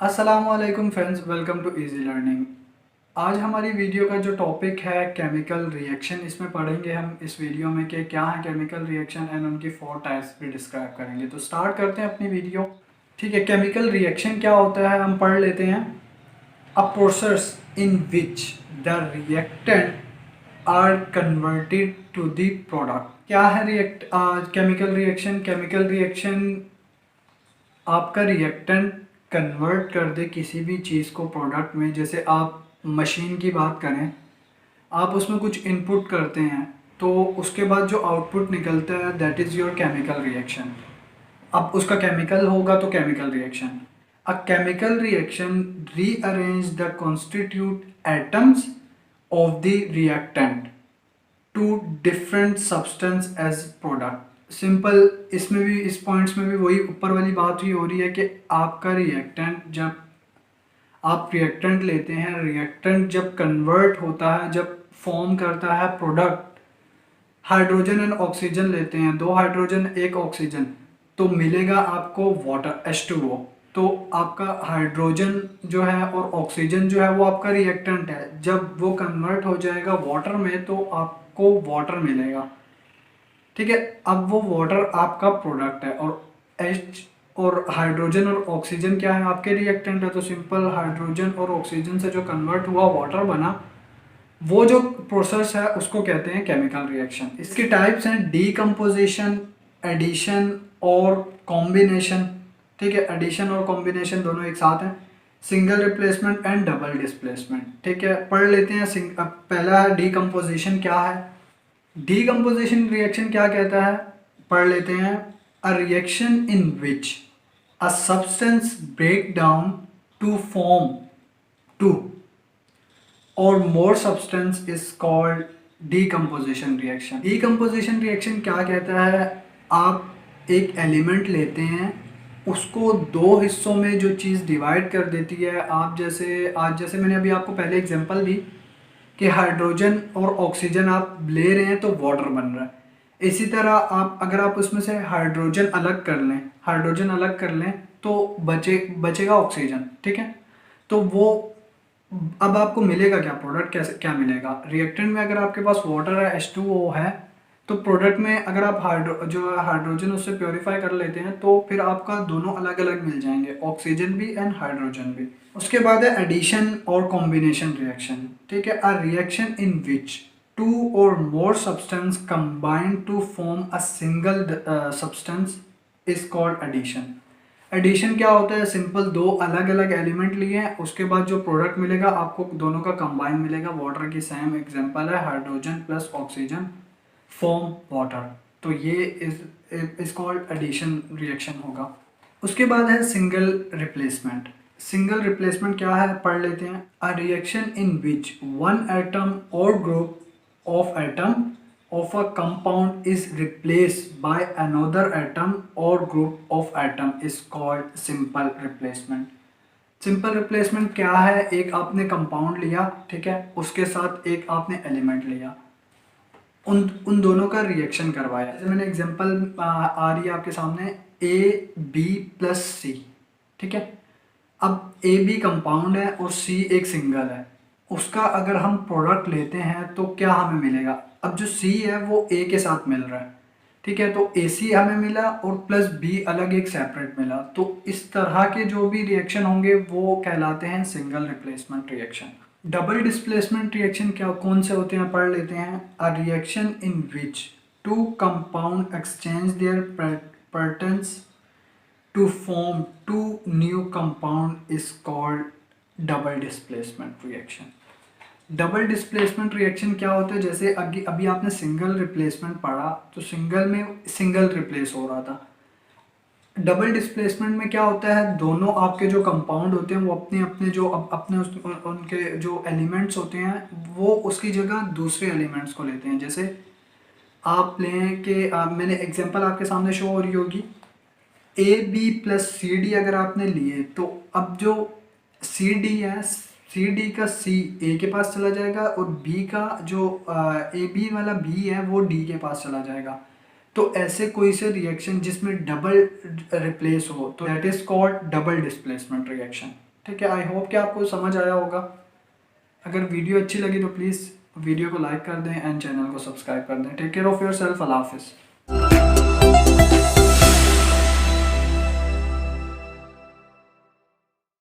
अस्सलामुअलैकुम friends, welcome to easy learning. आज हमारी वीडियो का जो टॉपिक है केमिकल रिएक्शन, इसमें पढ़ेंगे हम इस वीडियो में कि क्या है केमिकल रिएक्शन एंड उनकी 4 टाइप्स भी डिस्क्राइब करेंगे। तो स्टार्ट करते हैं अपनी वीडियो। ठीक है, केमिकल रिएक्शन क्या होता है हम पढ़ लेते हैं। A process in which the reactant are converted to the product. क्या है केमिकल रिएक्शन? केमिकल रिएक्शन आपका रिएक्टेंट कन्वर्ट कर दे किसी भी चीज़ को प्रोडक्ट में। जैसे आप मशीन की बात करें, आप उसमें कुछ इनपुट करते हैं तो उसके बाद जो आउटपुट निकलता है that is your chemical reaction. अब उसका केमिकल होगा तो chemical reaction. A chemical reaction rearrange the constitute atoms of the reactant to different substance as product. Simple, इसमें भी इस पॉइंट्स में भी वही ऊपर वाली बात ही हो रही है कि आपका रिएक्टेंट, जब आप रिएक्टेंट लेते हैं, रिएक्टेंट जब कन्वर्ट होता है, जब फॉर्म करता है प्रोडक्ट, हाइड्रोजन एंड ऑक्सीजन लेते हैं, 2 हाइड्रोजन 1 ऑक्सीजन, तो मिलेगा आपको वाटर H2O। तो आपका हाइड्रोजन जो है और ऑक्सीजन जो है वो आपका रिएक्टेंट है। जब वो कन्वर्ट हो जाएगा वाटर में तो आपको वाटर मिलेगा। ठीक है, अब वो वाटर आपका प्रोडक्ट है और H और हाइड्रोजन और ऑक्सीजन क्या है? आपके रिएक्टेंट है। तो सिंपल, हाइड्रोजन और ऑक्सीजन से जो कन्वर्ट हुआ वाटर बना, वो जो प्रोसेस है उसको कहते हैं केमिकल रिएक्शन। इसके टाइप्स हैं डीकम्पोजिशन, एडिशन और कॉम्बिनेशन। ठीक है, एडिशन और कॉम्बिनेशन दोनों एक साथ हैं। Single replacement and double displacement. ठीक है, पढ़ लेते हैं। पहला है डीकम्पोजिशन। क्या है डीकम्पोजिशन रिएक्शन? क्या कहता है, पढ़ लेते हैं। A reaction in which a substance break down to form two और more substance is called decomposition reaction. Decomposition reaction क्या कहता है? आप एक एलिमेंट लेते हैं, उसको 2 हिस्सों में जो चीज़ डिवाइड कर देती है। आप जैसे मैंने अभी आपको पहले एग्जांपल दी कि हाइड्रोजन और ऑक्सीजन आप ले रहे हैं तो वाटर बन रहा है। इसी तरह अगर आप उसमें से हाइड्रोजन अलग कर लें तो बचेगा ऑक्सीजन। ठीक है, तो वो अब आपको मिलेगा क्या? प्रोडक्ट कैसे क्या मिलेगा? रिएक्टेंट में अगर आपके पास वाटर है, H2O है, तो प्रोडक्ट में अगर आप हाइड्रोजन उससे प्योरीफाई कर लेते हैं तो फिर आपका दोनों अलग अलग मिल जाएंगे, ऑक्सीजन भी एंड हाइड्रोजन भी। उसके बाद है एडिशन और कॉम्बिनेशन रिएक्शन। ठीक है, अ रिएक्शन इन विच 2 और more substance combine to form a single substance is called addition. Addition क्या होता है? सिंपल, 2 अलग अलग एलिमेंट लिए हैं, उसके बाद जो प्रोडक्ट मिलेगा आपको दोनों का कंबाइन मिलेगा। वाटर की सेम एग्जांपल है, hydrogen plus oxygen form water. तो ये इज कॉल्ड एडिशन रिएक्शन होगा। उसके बाद है सिंगल रिप्लेसमेंट। सिंगल रिप्लेसमेंट क्या है, पढ़ लेते हैं। A reaction in which one atom और group of atom of a compound is replaced by another atom or group of atom is called simple replacement. Simple replacement क्या है? एक आपने कंपाउंड लिया, ठीक है, उसके साथ एक आपने एलिमेंट लिया, उन उन दोनों का रिएक्शन करवाया। जैसे मैंने एग्जांपल आ रही है आपके सामने, AB+C। ठीक है, अब AB कंपाउंड है और C एक सिंगल है, उसका अगर हम प्रोडक्ट लेते हैं तो क्या हमें मिलेगा? अब जो C है वो A के साथ मिल रहा है, ठीक है, तो AC हमें मिला और प्लस B अलग एक सेपरेट मिला। तो इस तरह के जो भी रिएक्शन होंगे वो कहलाते हैं single replacement reaction. Double displacement reaction क्या कौन से होते हैं, पढ़ लेते हैं। A reaction in which 2 compound exchange there patterns to form 2 new compound is called double displacement reaction. Double displacement reaction क्या होता है? जैसे अभी आपने सिंगल रिप्लेसमेंट पढ़ा तो सिंगल में सिंगल रिप्लेस हो रहा था। डबल डिस्प्लेसमेंट में क्या होता है? दोनों आपके जो कंपाउंड होते हैं वो अपने अपने जो उनके जो एलिमेंट्स होते हैं वो उसकी जगह दूसरे एलिमेंट्स को लेते हैं। जैसे आप लें कि मैंने एग्जांपल आपके सामने शो हो रही होगी, AB+CD अगर आपने लिए तो अब जो CD है, CD का C A के पास चला जाएगा और B का जो AB वाला B है वो D के पास चला जाएगा। तो ऐसे कोई से रिएक्शन जिसमें डबल रिप्लेस हो तो that is called double displacement reaction. ठीक है, आई होप कि आपको समझ आया होगा। अगर वीडियो अच्छी लगी तो प्लीज़ वीडियो को लाइक कर दें एंड चैनल को सब्सक्राइब कर दें। Take care of yourself. अल्लाह हाफिज़।